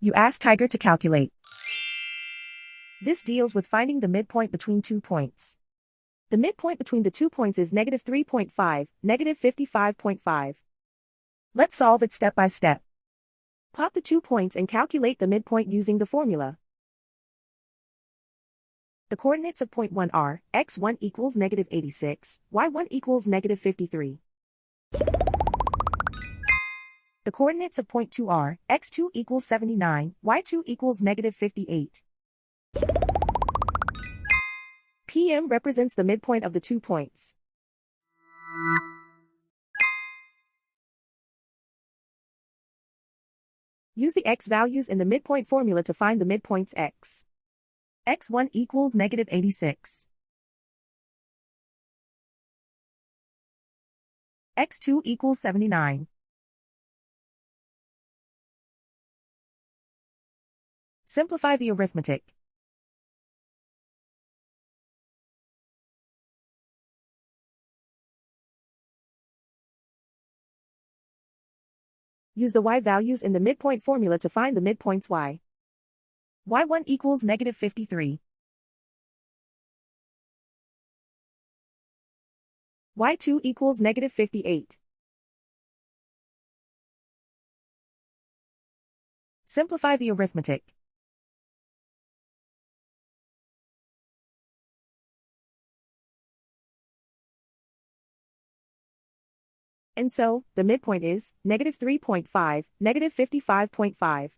You ask Tiger to calculate. This deals with finding the midpoint between 2 points. The midpoint between the 2 points is -3.5, -55.5. Let's solve it step by step. Plot the 2 points and calculate the midpoint using the formula. The coordinates of point 1 are, x1 equals -86, y1 equals -53. The coordinates of point 2 are, x2 equals 79, y2 equals -58. PM represents the midpoint of the 2 points. Use the x values in the midpoint formula to find the midpoints x. x1 equals -86. x2 equals 79. Simplify the arithmetic. Use the y values in the midpoint formula to find the midpoints y. y1 equals -53. y2 equals -58. Simplify the arithmetic. And so, the midpoint is -3.5, -55.5.